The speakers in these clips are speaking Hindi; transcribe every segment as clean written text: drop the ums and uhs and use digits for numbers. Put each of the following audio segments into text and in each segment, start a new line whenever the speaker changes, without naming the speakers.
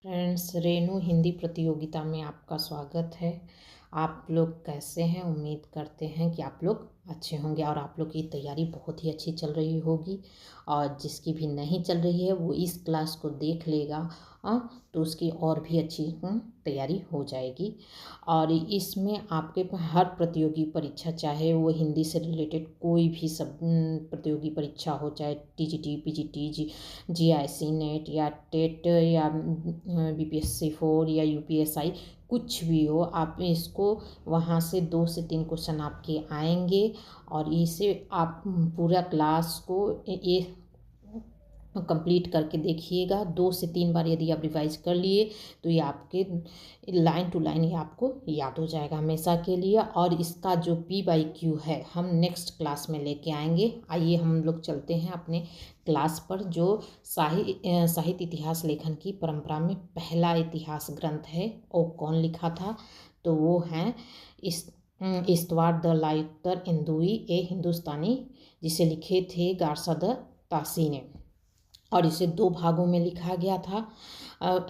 फ्रेंड्स, रेनू हिंदी प्रतियोगिता में आपका स्वागत है। आप लोग कैसे हैं? उम्मीद करते हैं कि आप लोग अच्छे होंगे और आप लोग की तैयारी बहुत ही अच्छी चल रही होगी। और जिसकी भी नहीं चल रही है वो इस क्लास को देख लेगा तो उसकी और भी अच्छी तैयारी हो जाएगी। और इसमें आपके हर प्रतियोगी परीक्षा, चाहे वो हिंदी से रिलेटेड कोई भी सब प्रतियोगी परीक्षा हो, चाहे टीजीटी, पीजीटी, जीआईसी, नेट या टेट या बीपीएससी 4 या यूपीएसआई, कुछ भी हो, आप इसको वहाँ से 2 से 3 क्वेश्चन आपके आएंगे और इसे आप पूरा क्लास को ये कंप्लीट करके देखिएगा। 2 से 3 बार यदि आप रिवाइज कर लिए तो ये आपके लाइन टू लाइन ये आपको याद हो जाएगा हमेशा के लिए। और इसका जो P/Q है हम नेक्स्ट क्लास में लेके आएंगे। आइए हम लोग चलते हैं अपने क्लास पर। जो साहित्य इतिहास लेखन की परंपरा में पहला इतिहास ग्रंथ है वो कौन लिखा था? तो वो हैं इस्तवार द लाइतर इंदुई ए हिंदुस्तानी, जिसे लिखे थे गारसा द तासी ने। और इसे 2 भागों में लिखा गया था,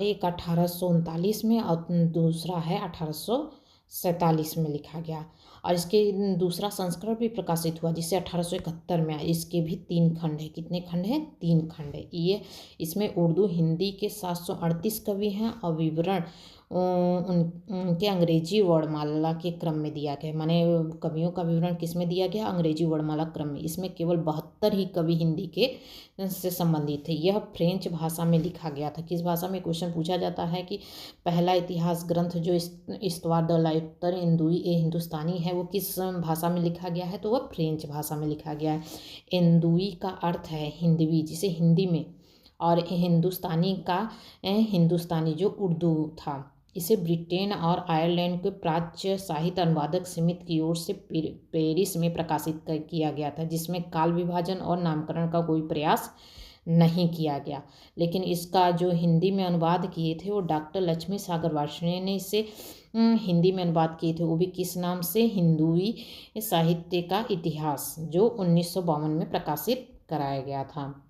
एक 1839 में और दूसरा है 1847 में लिखा गया। और इसके दूसरा संस्करण भी प्रकाशित हुआ जिसे 1871 में आया। इसके भी 3 खंड है। कितने खंड हैं? 3 खंड है। ये इसमें उर्दू हिंदी के 738 कवि हैं और विवरण उनके अंग्रेजी वर्णमाला के क्रम में दिया गया। माने कवियों का विवरण किस में दिया गया? अंग्रेजी वर्णमाला क्रम में। इसमें केवल 72 ही कवि हिंदी के से संबंधित थे। यह फ्रेंच भाषा में लिखा गया था। किस भाषा में? क्वेश्चन पूछा जाता है कि पहला इतिहास ग्रंथ जो इस्तवार द लाइतर इंदुई ए हिंदुस्तानी है वो किस भाषा में लिखा गया है? तो वह फ्रेंच भाषा में लिखा गया है। इंदुई का अर्थ है हिंदवी, जिसे हिंदी में, और हिंदुस्तानी का हिंदुस्तानी जो उर्दू था। इसे ब्रिटेन और आयरलैंड के प्राच्य साहित्य अनुवादक स्मिथ की ओर से पेरिस में प्रकाशित किया गया था, जिसमें काल विभाजन और नामकरण का कोई प्रयास नहीं किया गया। लेकिन इसका जो हिंदी में अनुवाद किए थे वो डॉक्टर लक्ष्मी सागर वार्ष्णेय ने इसे हिंदी में अनुवाद किए थे। वो भी किस नाम से? हिंदुई साहित्य का इतिहास, जो 1952 में प्रकाशित कराया गया था।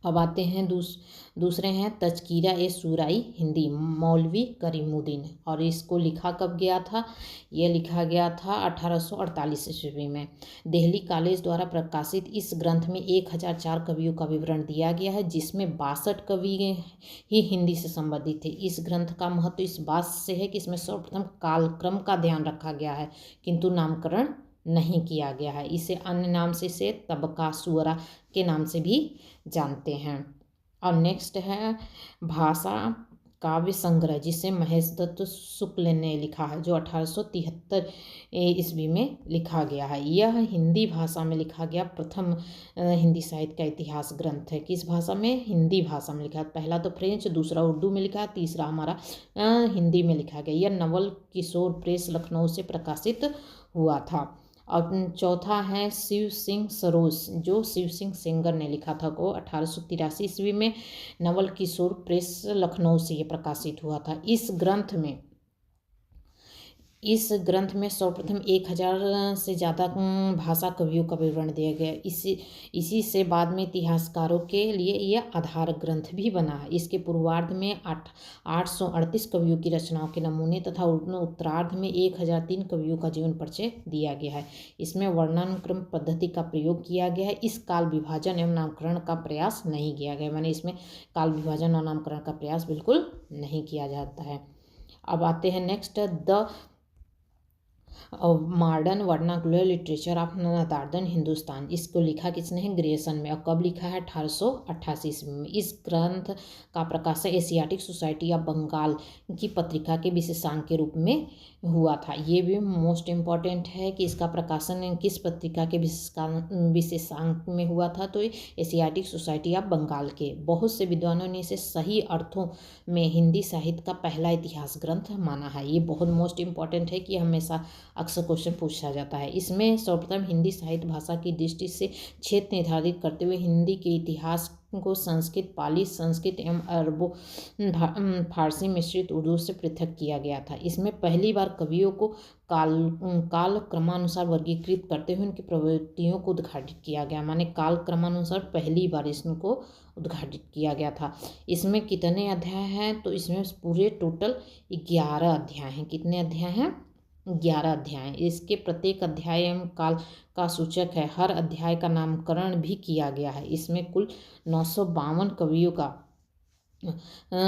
अब आते हैं दूसरे हैं तज़किरा ए सूराई हिंदी, मौलवी करीमुद्दीन। और इसको लिखा कब गया था? ये लिखा गया था 1848 ईस्वी में। दिल्ली कॉलेज द्वारा प्रकाशित इस ग्रंथ में 1004 कवियों का विवरण दिया गया है, जिसमें 62 कवि ही हिंदी से संबंधित थे। इस ग्रंथ का महत्व इस बात से है कि इसमें सर्वप्रथम कालक्रम का ध्यान रखा गया है, किंतु नामकरण नहीं किया गया है। इसे अन्य नाम से इसे तबका सुअरा के नाम से भी जानते हैं। और नेक्स्ट है भाषा काव्य संग्रह, जिसे महेश दत्त शुक्ल ने लिखा है, जो 1873 ईस्वी में लिखा गया है। यह हिंदी भाषा में लिखा गया प्रथम हिंदी साहित्य का इतिहास ग्रंथ है। किस भाषा में? हिंदी भाषा में लिखा है। पहला तो फ्रेंच, दूसरा उर्दू में लिखा है, तीसरा हमारा हिंदी में लिखा गया। यह नवल किशोर प्रेस लखनऊ से प्रकाशित हुआ था। और चौथा है शिव सिंह सरोज, जो शिव सिंह सेंगर ने लिखा था, को 1883 ईस्वी में नवल किशोर प्रेस लखनऊ से ये प्रकाशित हुआ था। इस ग्रंथ में सर्वप्रथम 1000 से ज़्यादा भाषा कवियों का विवरण दिया गया। इसी से बाद में इतिहासकारों के लिए यह आधार ग्रंथ भी बना है। इसके पूर्वार्ध में 838 कवियों की रचनाओं के नमूने तथा उत्तरार्ध में 1003 कवियों का जीवन परिचय दिया गया है। इसमें वर्णानुक्रम पद्धति का प्रयोग किया गया है। इस काल विभाजन एवं नामकरण का प्रयास नहीं किया गया। माने इसमें काल विभाजन और नामकरण का प्रयास बिल्कुल नहीं किया जाता है। अब आते हैं next, the modern vernacular literature of northern Hindustan. इसको लिखा किसने है? ग्रेसन में। और कब लिखा है? 1888 ईस्वी में। इस ग्रंथ का प्रकाशन एशियाटिक सोसाइटी ऑफ बंगाल की पत्रिका के विशेषांक के रूप में हुआ था। ये भी मोस्ट इम्पॉर्टेंट है कि इसका प्रकाशन किस पत्रिका के विशेषांक में हुआ था? तो एशियाटिक सोसाइटी ऑफ बंगाल के। बहुत से विद्वानों ने इसे सही अर्थों में हिंदी साहित्य का पहला इतिहास ग्रंथ माना है। ये बहुत मोस्ट इम्पॉर्टेंट है कि हमेशा अक्सर क्वेश्चन पूछा जाता है। इसमें सर्वप्रथम हिंदी साहित्य भाषा की दृष्टि से क्षेत्र निर्धारित करते हुए हिंदी के इतिहास को संस्कृत, पाली, संस्कृत एवं अरबो फारसी मिश्रित उर्दू से पृथक किया गया था। इसमें पहली बार कवियों को काल क्रमानुसार वर्गीकृत करते हुए उनकी प्रवृत्तियों को उद्घाटित किया गया। माने काल क्रमानुसार पहली बार इसको उद्घाटित किया गया था। इसमें कितने अध्याय हैं? तो इसमें पूरे टोटल 11 अध्याय हैं। कितने अध्याय हैं? 11 अध्याय। इसके प्रत्येक अध्याय एवं काल का सूचक है। हर अध्याय का नामकरण भी किया गया है। इसमें कुल 952 कवियों का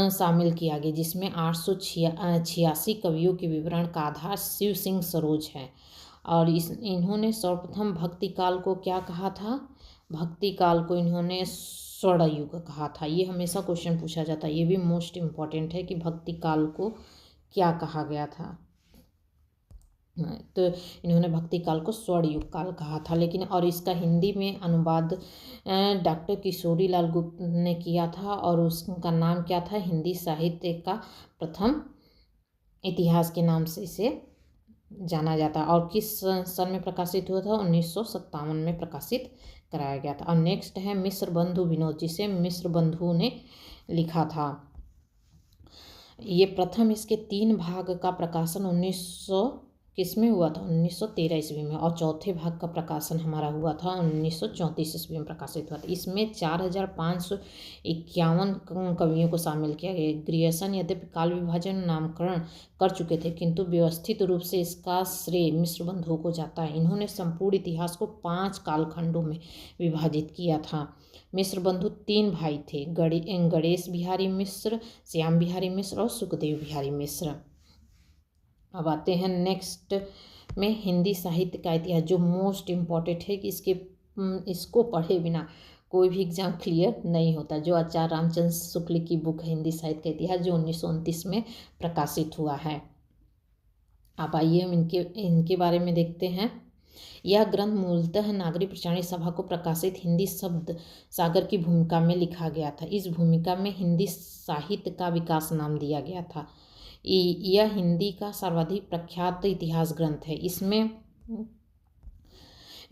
शामिल किया गया, जिसमें 886 कवियों के विवरण का आधार शिव सिंह सरोज है। और इन्होंने सर्वप्रथम भक्ति काल को क्या कहा था? भक्ति काल को इन्होंने स्वर्णयुग कहा था। ये हमेशा क्वेश्चन पूछा जाता है, ये भी मोस्ट इम्पॉर्टेंट है कि भक्ति काल को क्या कहा गया था। तो इन्होंने भक्ति काल को स्वर्णयुग काल कहा था। लेकिन और इसका हिंदी में अनुवाद डॉक्टर किशोरी लाल गुप्त ने किया था और उसका नाम क्या था? हिंदी साहित्य का प्रथम इतिहास के नाम से इसे जाना जाता है। और किस सन में प्रकाशित हुआ था? 1957 में प्रकाशित कराया गया था। और नेक्स्ट है मिश्र बंधु विनोद, जिसे मिश्र बंधु ने लिखा था। ये प्रथम इसके 3 भाग का प्रकाशन 1900 किसमें हुआ था? 1913 ईस्वी में। और चौथे भाग का प्रकाशन हमारा हुआ था 1934 ईस्वी में प्रकाशित हुआ था। इसमें 4551 कवियों को शामिल किया गया। ग्रियर्सन यद्यपि काल विभाजन नामकरण कर चुके थे, किंतु व्यवस्थित रूप से इसका श्रेय मिश्र बंधु को जाता है। इन्होंने संपूर्ण इतिहास को 5 कालखंडों में विभाजित किया था। मिश्र बंधु 3 भाई थे, गणेश बिहारी मिश्र, श्याम बिहारी मिश्र और सुखदेव बिहारी मिश्र। अब आते हैं नेक्स्ट में हिंदी साहित्य का इतिहास, जो मोस्ट इम्पॉर्टेंट है कि इसको पढ़े बिना कोई भी एग्जाम क्लियर नहीं होता। जो आचार्य रामचंद्र शुक्ल की बुक है हिंदी साहित्य का इतिहास, जो 1929 में प्रकाशित हुआ है। अब आइए हम इनके बारे में देखते हैं। यह ग्रंथ मूलतः नागरिक प्रचारणी सभा को प्रकाशित हिंदी शब्द सागर की भूमिका में लिखा गया था। इस भूमिका में हिंदी साहित्य का विकास नाम दिया गया था। यह हिंदी का सर्वाधिक प्रख्यात इतिहास ग्रंथ है।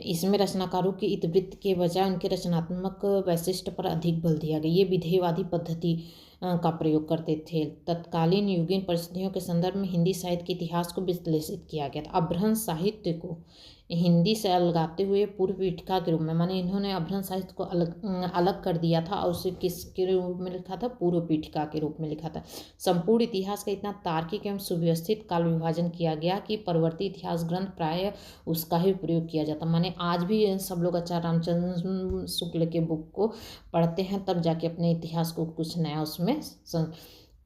इसमें रचनाकारों की इतिवृत्त के बजाय उनके रचनात्मक वैशिष्ट्य पर अधिक बल दिया गया। ये विधेयवादी पद्धति का प्रयोग करते थे। तत्कालीन युगीन परिस्थितियों के संदर्भ में हिंदी साहित्य के इतिहास को विश्लेषित किया गया था। अपभ्रंश साहित्य को हिंदी से अलगाते हुए पूर्व पीठिका के रूप में, माने इन्होंने अपभ्रंश साहित्य को अलग कर दिया था और उसे किसके रूप में लिखा था? पूर्व पीठिका के रूप में लिखा था। संपूर्ण इतिहास का इतना तार्किक एवं सुव्यवस्थित काल विभाजन किया गया कि परवर्ती इतिहास ग्रंथ प्राय उसका ही प्रयोग किया जाता। माने आज भी सब लोग आचार्य रामचंद्र शुक्ल के बुक को पढ़ते हैं, तब जाके अपने इतिहास को कुछ नया उसमें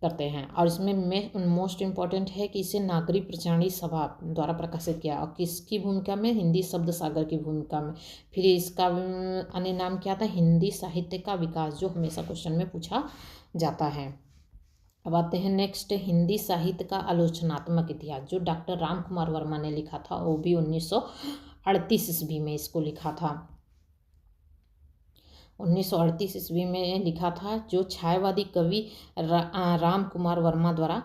करते हैं। और इसमें मोस्ट इम्पॉर्टेंट है कि इसे नागरिक प्रचारणी सभा द्वारा प्रकाशित किया, और किसकी भूमिका में? हिंदी शब्द सागर की भूमिका में। फिर इसका अन्य नाम क्या था? हिंदी साहित्य का विकास, जो हमेशा क्वेश्चन में पूछा जाता है। अब आते हैं नेक्स्ट, हिंदी साहित्य का आलोचनात्मक इतिहास, जो डॉक्टर राम कुमार वर्मा ने लिखा था। वो भी 1938 ईस्वी में इसको लिखा था। 1938 ईस्वी में लिखा था। जो छायावादी कवि राम कुमार वर्मा द्वारा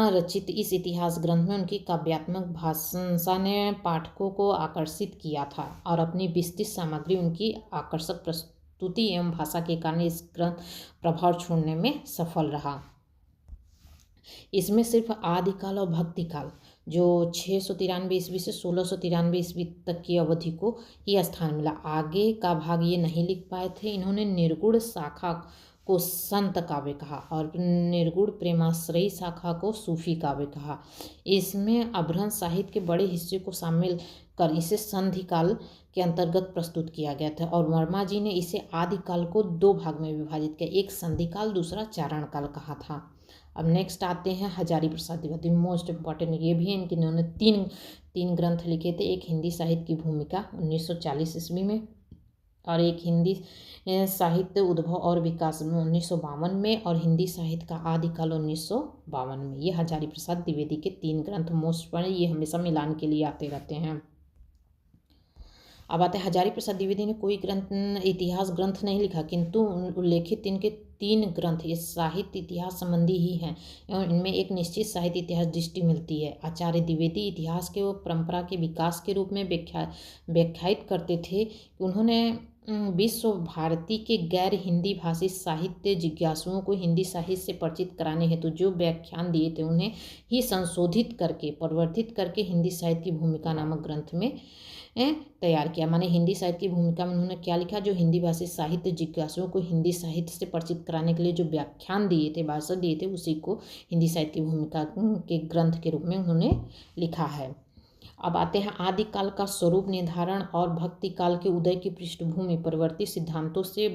रचित इस इतिहास ग्रंथ में उनकी काव्यात्मक भाषा ने पाठकों को आकर्षित किया था और अपनी विस्तृत सामग्री, उनकी आकर्षक प्रस्तुति एवं भाषा के कारण इस ग्रंथ प्रभाव छोड़ने में सफल रहा। इसमें सिर्फ आदिकाल और भक्तिकाल, जो 693 ईस्वी से 1693 ईस्वी तक की अवधि को ही स्थान मिला। आगे का भाग ये नहीं लिख पाए थे। इन्होंने निर्गुण शाखा को संत काव्य कहा और निर्गुण प्रेमाश्रयी शाखा को सूफी काव्य कहा। इसमें अपभ्रंश साहित्य के बड़े हिस्से को शामिल कर इसे संधिकाल के अंतर्गत प्रस्तुत किया गया था। और वर्मा जी ने इसे आदिकाल को 2 भाग में विभाजित किया, एक संधिकाल, दूसरा चारण काल कहा था। अब नेक्स्ट आते हैं हजारी प्रसाद द्विवेदी, मोस्ट इम्पॉर्टेंट ये भी है। इन्होंने तीन ग्रंथ लिखे थे। एक हिंदी साहित्य की भूमिका 1940 ईस्वी में, और एक हिंदी साहित्य उद्भव और विकास में 1952 में, और हिंदी साहित्य का आदिकाल 1952 में। ये हजारी प्रसाद द्विवेदी के 3 ग्रंथ मोस्ट पढ़े, ये हमेशा मिलान के लिए आते रहते हैं। अब आते हैं हजारी प्रसाद द्विवेदी ने कोई इतिहास ग्रंथ नहीं लिखा, किंतु उल्लेखित इनके 3 ग्रंथ ये साहित्य इतिहास संबंधी ही हैं एवं इनमें एक निश्चित साहित्य इतिहास दृष्टि मिलती है। आचार्य द्विवेदी इतिहास के वो परंपरा के विकास के रूप में व्याख्यायित करते थे कि उन्होंने विश्व भारती के गैर हिंदी भाषी साहित्य जिज्ञासुओं को हिंदी साहित्य से परिचित कराने हेतु जो व्याख्यान दिए थे उन्हें ही संशोधित करके परिवर्तित करके हिंदी साहित्य की भूमिका नामक ग्रंथ में तैयार किया। माने हिंदी साहित्य की भूमिका में उन्होंने क्या लिखा, जो हिंदी भाषी साहित्य जिज्ञासुओं को हिंदी साहित्य से परिचित कराने के लिए जो व्याख्यान दिए थे, भाषण दिए थे, उसी को हिंदी साहित्य की भूमिका के ग्रंथ के रूप में उन्होंने लिखा है। अब आते हैं आदिकाल का स्वरूप निर्धारण और भक्ति काल के उदय की पृष्ठभूमि। परिवर्तित सिद्धांतों से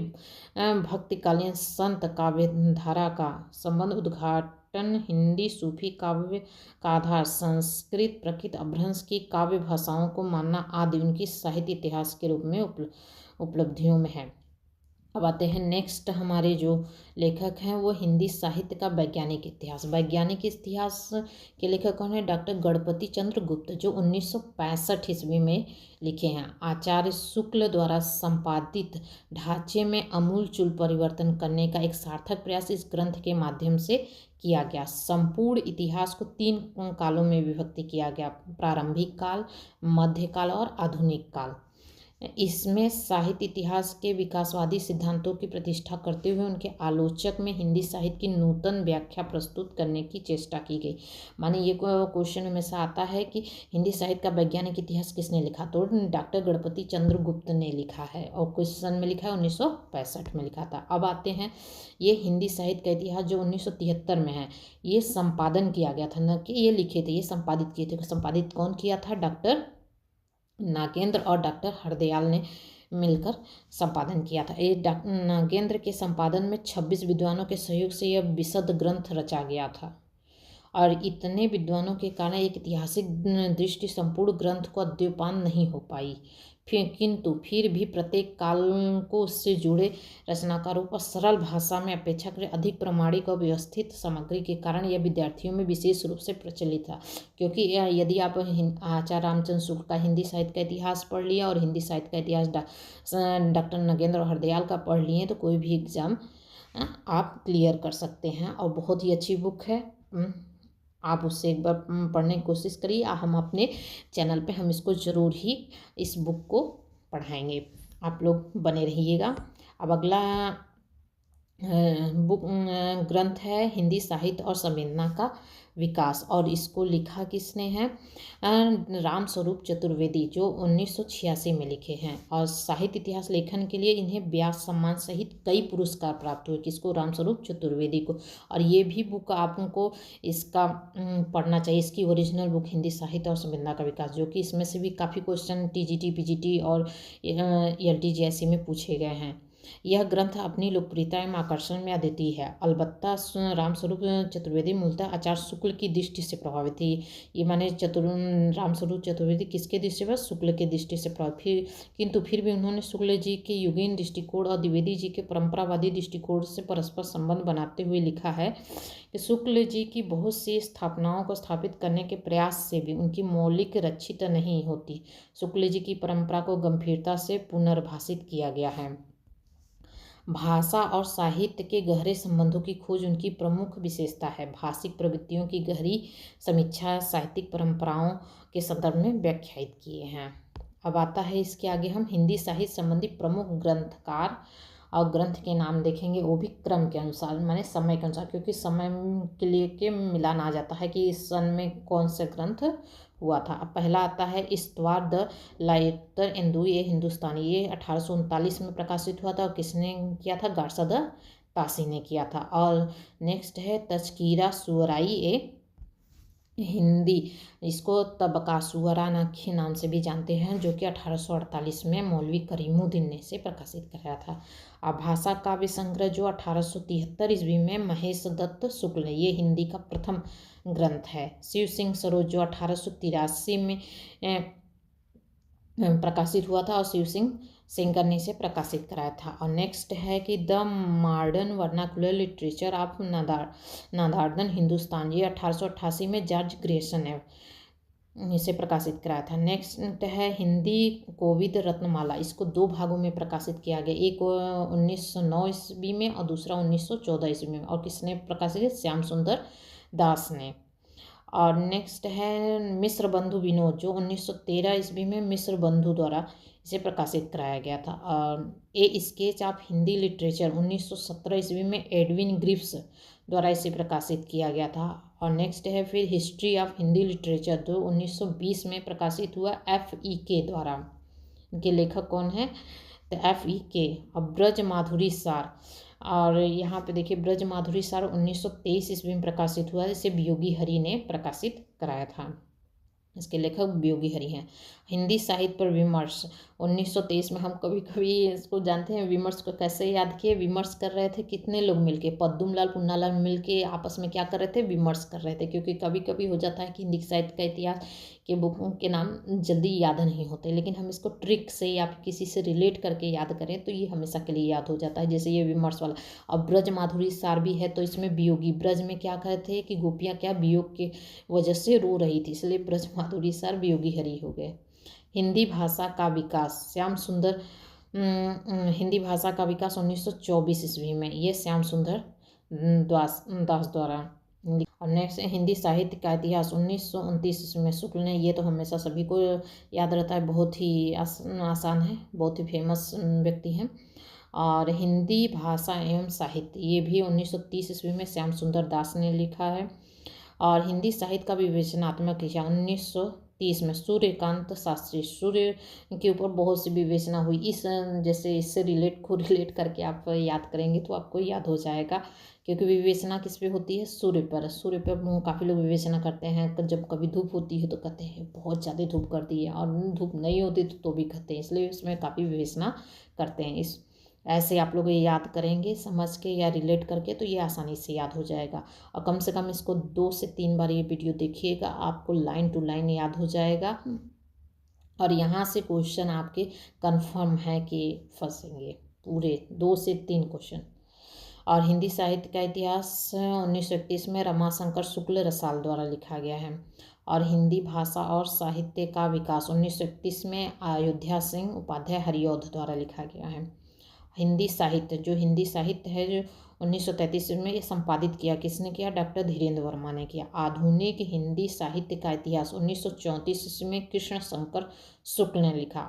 भक्तिकालीन संत काव्यधारा का संबंध उद्घाटन। हिंदी सूफी काव्य का आधार संस्कृत प्रकृत अपभ्रंश की काव्य भाषाओं को मानना आदि उनकी साहित्य इतिहास के रूप में उपलब्धियों में है। अब आते हैं नेक्स्ट, हमारे जो लेखक हैं वो हिंदी साहित्य का वैज्ञानिक इतिहास। वैज्ञानिक इतिहास के लेखक कौन है? डॉक्टर गणपति चंद्र गुप्त, जो 1965 ईस्वी में लिखे हैं। आचार्य शुक्ल द्वारा संपादित ढांचे में आमूलचूल परिवर्तन करने का एक सार्थक प्रयास इस ग्रंथ के माध्यम से किया गया। संपूर्ण इतिहास को 3 कालों में विभक्त किया गया: प्रारंभिक काल, मध्यकाल और आधुनिक काल। इसमें साहित्य इतिहास के विकासवादी सिद्धांतों की प्रतिष्ठा करते हुए उनके आलोचक में हिंदी साहित्य की नूतन व्याख्या प्रस्तुत करने की चेष्टा की गई। माने ये क्वेश्चन हमेशा आता है कि हिंदी साहित्य का वैज्ञानिक इतिहास किसने लिखा, तो डॉक्टर गणपति चंद्र गुप्त ने लिखा है, और क्वेश्चन में लिखा है 1965 में लिखा था। अब आते हैं ये हिंदी साहित्य का इतिहास जो 1973 में है, ये संपादन किया गया था, न कि ये लिखे थे, ये संपादित किए थे। संपादित कौन किया था? डॉक्टर नागेंद्र और डॉक्टर हरदयाल ने मिलकर संपादन किया था। ये नागेंद्र के संपादन में 26 विद्वानों के सहयोग से यह विशद ग्रंथ रचा गया था, और इतने विद्वानों के कारण एक ऐतिहासिक दृष्टि संपूर्ण ग्रंथ को अद्यपान नहीं हो पाई। किंतु फिर भी प्रत्येक काल को उससे जुड़े रचनाकारों पर सरल भाषा में अपेक्षाकृत अधिक प्रामाणिक और व्यवस्थित सामग्री के कारण यह विद्यार्थियों में विशेष रूप से प्रचलित था। क्योंकि यदि आप आचार्य रामचंद्र शुक्ल का हिंदी साहित्य का इतिहास पढ़ लिया और हिंदी साहित्य का इतिहास डॉक्टर नगेंद्र और हरदयाल का पढ़ लिए तो कोई भी एग्ज़ाम आप क्लियर कर सकते हैं, और बहुत ही अच्छी बुक है। आप उससे एक बार पढ़ने की कोशिश करिए। हम अपने चैनल पे हम इसको ज़रूर ही इस बुक को पढ़ाएंगे, आप लोग बने रहिएगा। अब अगला बुक ग्रंथ है हिंदी साहित्य और संवेदना का विकास, और इसको लिखा किसने है? राम स्वरूप चतुर्वेदी, जो 1986 में लिखे हैं। और साहित्य इतिहास लेखन के लिए इन्हें व्यास सम्मान सहित कई पुरस्कार प्राप्त हुए। किसको? राम स्वरूप चतुर्वेदी को। और ये भी बुक आपको इसका पढ़ना चाहिए, इसकी ओरिजिनल बुक हिंदी साहित्य और संवेदना का विकास, जो कि इसमें से भी काफ़ी क्वेश्चन TGT PGT और LTGSC में पूछे गए हैं। यह ग्रंथ अपनी लोकप्रियता एवं आकर्षण में अद्वितीय है। अलबत्ता रामस्वरूप चतुर्वेदी मूलतः आचार्य शुक्ल की दृष्टि से प्रभावित थी। ये माने रामस्वरूप चतुर्वेदी किसके दृष्टि पर? शुक्ल के दृष्टि से प्रभावित। किंतु फिर भी उन्होंने शुक्ल जी के युगीन दृष्टिकोण और द्विवेदी जी के परंपरावादी दृष्टिकोण से परस्पर संबंध बनाते हुए लिखा है कि शुक्ल जी की बहुत सी स्थापनाओं को स्थापित करने के प्रयास से भी उनकी मौलिक रक्षित नहीं होती। शुक्ल जी की परंपरा को गंभीरता से पुनर्भाषित किया गया है। भाषा और साहित्य के गहरे संबंधों की खोज उनकी प्रमुख विशेषता है। भाषिक प्रवृत्तियों की गहरी समीक्षा साहित्यिक परंपराओं के संदर्भ में व्याख्यायित किए हैं। अब आता है इसके आगे हम हिंदी साहित्य संबंधी प्रमुख ग्रंथकार और ग्रंथ के नाम देखेंगे, वो भी क्रम के अनुसार, माने समय के अनुसार, क्योंकि समय के लिए के मिलान आ जाता है कि इस सन में कौन सा ग्रंथ हुआ था। अब पहला आता है इस्तवार द लाइटर इंदू, ये हिंदुस्तानी, ये 1839 में प्रकाशित हुआ था, और किसने किया था? गारसाद तासी ने किया था। और नेक्स्ट है तज़किरा सुअराई, ये हिंदी, इसको तबकासुअरा के नाम से भी जानते हैं, जो कि 1848 में मौलवी करीमुद्दीन ने से प्रकाशित कराया था। अब भाषा काव्य संग्रह, जो 1873 ईस्वी में महेश दत्त शुक्ल ने, ये हिंदी का प्रथम ग्रंथ है। शिव सिंह सरोज, जो 1883 में प्रकाशित हुआ था, और शिव सिंह सेंगर ने इसे प्रकाशित कराया था। और नेक्स्ट है कि the modern vernacular literature of northern Hindustan, ये 1888 में जॉर्ज ग्रेसन ने इसे प्रकाशित कराया था। नेक्स्ट है हिंदी कोविद रत्नमाला, इसको 2 भागों में प्रकाशित किया गया, एक 1909 ईस्वी में और दूसरा 1914 ईस्वी में, और किसने प्रकाशित किया? श्याम सुंदर दास ने। और नेक्स्ट है मिश्र बंधु विनोद, जो 1913 ईस्वी में मिश्र बंधु द्वारा इसे प्रकाशित कराया गया था। और ए स्केच ऑफ हिंदी लिटरेचर 1917 ईस्वी में एडविन ग्रिफ्स द्वारा इसे प्रकाशित किया गया था। और नेक्स्ट है फिर हिस्ट्री ऑफ हिंदी लिटरेचर जो 1920 में प्रकाशित हुआ FEK द्वारा। इनके लेखक कौन है? तो FEK। और ब्रज माधुरी सार, और यहाँ पे देखिए ब्रज माधुरी सार 1923 ईस्वी में प्रकाशित हुआ। इसे वियोगी हरि ने प्रकाशित कराया था। इसके लेखक वियोगी हरि हैं। हिंदी साहित्य पर विमर्श 1923 में, हम कभी कभी इसको जानते हैं विमर्श को कैसे याद किए? विमर्श कर रहे थे कितने लोग मिलके, पद्दुमलाल पुन्नालाल मिलके आपस में क्या कर रहे थे? विमर्श कर रहे थे। क्योंकि कभी कभी हो जाता है कि हिंदी साहित्य का इतिहास के बुकों के नाम जल्दी याद नहीं होते, लेकिन हम इसको ट्रिक से या फिर किसी से रिलेट करके याद करें तो ये हमेशा के लिए याद हो जाता है। जैसे ये विमर्श वाला। अब ब्रज माधुरी सार भी है तो इसमें वियोगी, ब्रज में क्या कहते हैं कि गोपियाँ क्या वियोग के वजह से रो रही थी, इसलिए ब्रज माधुरी सार वियोगी हरि हो गए। हिंदी भाषा का विकास श्याम सुंदर, हिंदी भाषा का विकास 1924 ईस्वी में, ये श्याम सुंदर दास द्वारा। और नेक्स्ट हिंदी साहित्य का इतिहास 1929 ईस्वी में, शुक्ल ने। ये तो हमेशा सभी को याद रहता है, बहुत ही आसान है, बहुत ही फेमस व्यक्ति हैं। और हिंदी भाषा एवं साहित्य, ये भी 1930 ईस्वी में श्याम सुंदर दास ने लिखा है। और हिंदी साहित्य का विवेचनात्मक विषय 1930 में सूर्यकांत शास्त्री, सूर्य के ऊपर बहुत सी विवेचना हुई। इस जैसे इससे रिलेट करके आप याद करेंगे तो आपको याद हो जाएगा। क्योंकि विवेचना किस पे होती है? सूर्य पर। सूर्य पर काफ़ी लोग विवेचना करते हैं। जब कभी धूप होती है तो कहते हैं बहुत ज़्यादा धूप कर दी है, और धूप नहीं होती तो भी कहते हैं, इसलिए इसमें काफ़ी विवेचना करते हैं। इस ऐसे आप लोग ये याद करेंगे समझ के या रिलेट करके तो ये आसानी से याद हो जाएगा। और कम से कम इसको 2 से 3 बार ये वीडियो देखिएगा, आपको लाइन टू लाइन याद हो जाएगा। और यहाँ से क्वेश्चन आपके कंफर्म है कि फंसेंगे, पूरे 2 से 3 क्वेश्चन। और हिंदी साहित्य का इतिहास 1931 में रमाशंकर शुक्ल रसाल द्वारा लिखा गया है। और हिंदी भाषा और साहित्य का विकास 1931 में अयोध्या सिंह उपाध्याय हरिऔध द्वारा लिखा गया है। हिंदी साहित्य है जो 1933 में ये संपादित किया, किसने किया? डॉक्टर धीरेन्द्र वर्मा ने किया। आधुनिक हिंदी साहित्य का इतिहास 1934 में कृष्ण शंकर शुक्ल ने लिखा।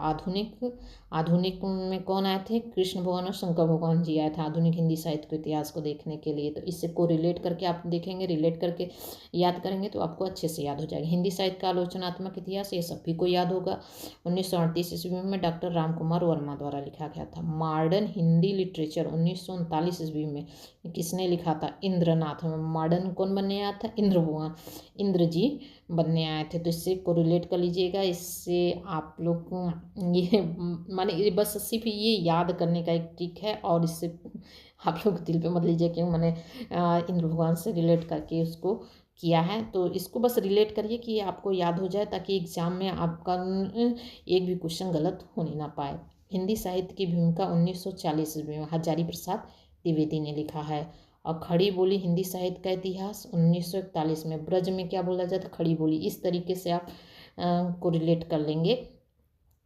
आधुनिक में कौन आए थे? कृष्ण भगवान और शंकर भगवान जी आए थे आधुनिक हिंदी साहित्य के इतिहास को देखने के लिए। तो इससे को रिलेट करके आप देखेंगे, रिलेट करके याद करेंगे तो आपको अच्छे से याद हो जाएगा। हिंदी साहित्य का आलोचनात्मक इतिहास, ये सभी को याद होगा। 1938 ईस्वी में डॉक्टर राम कुमार वर्मा द्वारा लिखा गया था। मॉडर्न हिंदी लिटरेचर 1939 ईस्वी में किसने लिखा था? इंद्रनाथ। मॉडर्न कौन बनने आया था? इंद्र भगवान, इंद्र जी बनने आए थे। तो इससे को रिलेट कर लीजिएगा। इससे आप लोग को ये माने बस सिर्फ ये याद करने का एक ट्रिक है, और इससे आप लोग दिल पे मत लीजिए क्यों मैंने इंद्र भगवान से रिलेट करके उसको किया है। तो इसको बस रिलेट करिए कि आपको याद हो जाए, ताकि एग्जाम में आपका एक भी क्वेश्चन गलत होने ना पाए। हिंदी साहित्य की भूमिका 1940 में हजारी प्रसाद द्विवेदी ने लिखा है। और खड़ी बोली हिंदी साहित्य का इतिहास 1941 में, ब्रज में क्या बोला जाता? खड़ी बोली। इस तरीके से आप को रिलेट कर लेंगे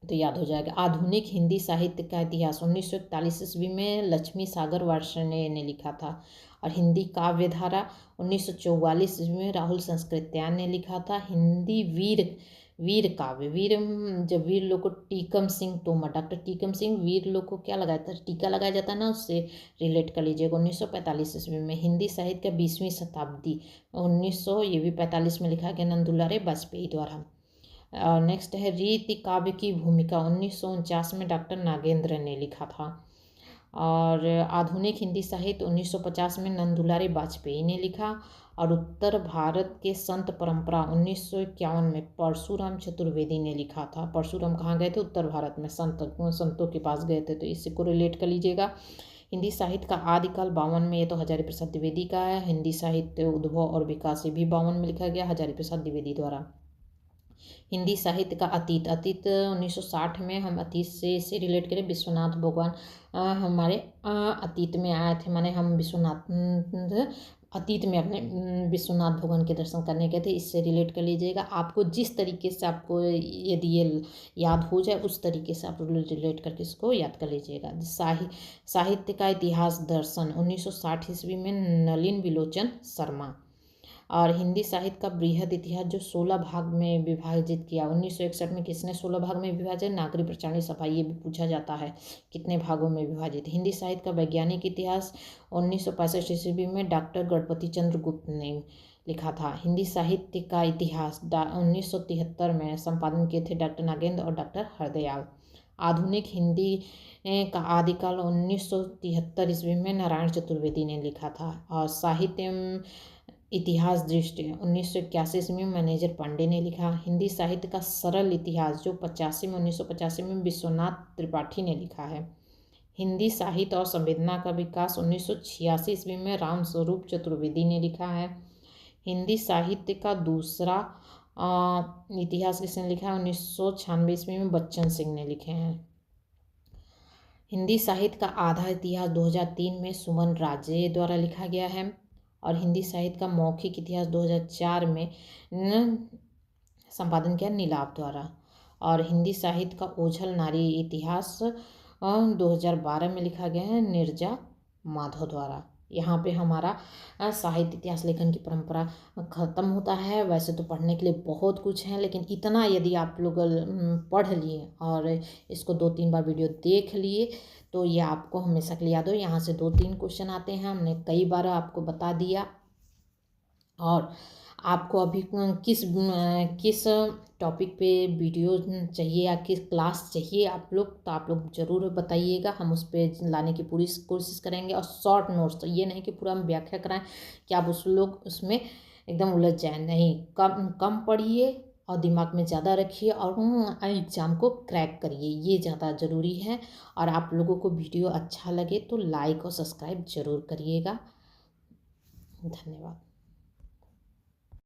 तो याद हो जाएगा। आधुनिक हिंदी साहित्य का इतिहास 1941 ईस्वी में लक्ष्मी सागर वार्ष्णेय ने लिखा था। और हिंदी काव्य धारा 1944 ईस्वी में राहुल संस्कृत्यायन ने लिखा था। हिंदी वीर काव्य, जब वीर लोग को टीकम सिंह तोमर, डॉक्टर टीकम सिंह वीर लोग को क्या लगाया था? टीका लगाया जाता है ना, उससे रिलेट कर लीजिएगा। 1945 ईस्वी में हिंदी साहित्य का 20वीं शताब्दी 1900 ये भी 45 में लिखा गया नंदुलारे वाजपेयी द्वारा। नेक्स्ट है रीति काव्य की भूमिका 1949 में डॉक्टर नागेंद्र ने लिखा था। और आधुनिक हिंदी साहित्य 1950 में नंदुलारे वाजपेयी ने लिखा। और उत्तर भारत के संत परंपरा 1951 में परशुराम चतुर्वेदी ने लिखा था। परशुराम कहाँ गए थे? उत्तर भारत में संतों के पास गए थे। तो इससे को रिलेट कर लीजिएगा। हिंदी साहित्य का आदिकाल 52 में, ये तो हजारी प्रसाद द्विवेदी का है। हिंदी साहित्य उद्भव और विकास, ये भी 52 में लिखा गया हजारी प्रसाद द्विवेदी द्वारा। हिंदी साहित्य का अतीत 1960 में, हम अतीत से रिलेट करें, विश्वनाथ भगवान हमारे अतीत में आए थे। माने हम अतीत में अपने विश्वनाथ भगवान के दर्शन करने गए थे। इससे रिलेट कर लीजिएगा। आपको जिस तरीके से आपको यदि ये याद हो जाए उस तरीके से आप रिलेट करके इसको याद कर लीजिएगा। साहित्य का इतिहास दर्शन 1960 ईस्वी में नलिन विलोचन शर्मा। और हिंदी साहित्य का बृहद इतिहास जो 16 भाग में विभाजित किया। 1961 में किसने 16 भाग में विभाजित? नागरी प्रचारणी सभा। ये भी पूछा जाता है कितने भागों में विभाजित। हिंदी साहित्य का वैज्ञानिक इतिहास 1965 ईस्वी में डॉक्टर गणपति चंद्र गुप्त ने लिखा था। हिंदी साहित्य का इतिहास 1973 में संपादन किए थे डॉक्टर नागेंद्र और डॉक्टर हरदयाल। आधुनिक हिंदी का आदिकाल 1973 ईस्वी में नारायण चतुर्वेदी ने लिखा था। और साहित्य इतिहास दृष्टि 1981 ईस्वी में मैनेजर पांडे ने लिखा। हिंदी साहित्य का सरल इतिहास जो 1985 में विश्वनाथ त्रिपाठी ने लिखा है। हिंदी साहित्य और संवेदना का विकास 1986 ईस्वी में राम स्वरूप चतुर्वेदी ने लिखा है। हिंदी साहित्य का दूसरा इतिहास किसने लिखा है? 1996 ईस्वी में बच्चन सिंह ने लिखे हैं। हिंदी साहित्य का आधा इतिहास 2003 में सुमन राजे द्वारा लिखा गया है। और हिंदी साहित्य का मौखिक इतिहास 2004 में संपादन किया नीलाभ द्वारा। और हिंदी साहित्य का ओझल नारी इतिहास 2012 में लिखा गया है नीरजा माधव द्वारा। यहाँ पे हमारा साहित्य इतिहास लेखन की परंपरा ख़त्म होता है। वैसे तो पढ़ने के लिए बहुत कुछ है, लेकिन इतना यदि आप लोग पढ़ लिए और इसको 2-3 बार वीडियो देख लिए तो ये आपको हमेशा के लिए याद हो। यहाँ से 2-3 क्वेश्चन आते हैं, हमने कई बार आपको बता दिया। और आपको अभी किस टॉपिक पे वीडियो चाहिए या किस क्लास चाहिए आप लोग, तो आप लोग ज़रूर बताइएगा। हम उस पर लाने की पूरी कोशिश करेंगे। और शॉर्ट नोट्स, तो ये नहीं कि पूरा हम व्याख्या कराएं कि आप उसमें एकदम उलझ जाए। नहीं, कम कम पढ़िए और दिमाग में ज़्यादा रखिए और एग्ज़ाम को क्रैक करिए, ये ज़्यादा ज़रूरी है। और आप लोगों को वीडियो अच्छा लगे तो लाइक और सब्सक्राइब ज़रूर करिएगा। धन्यवाद।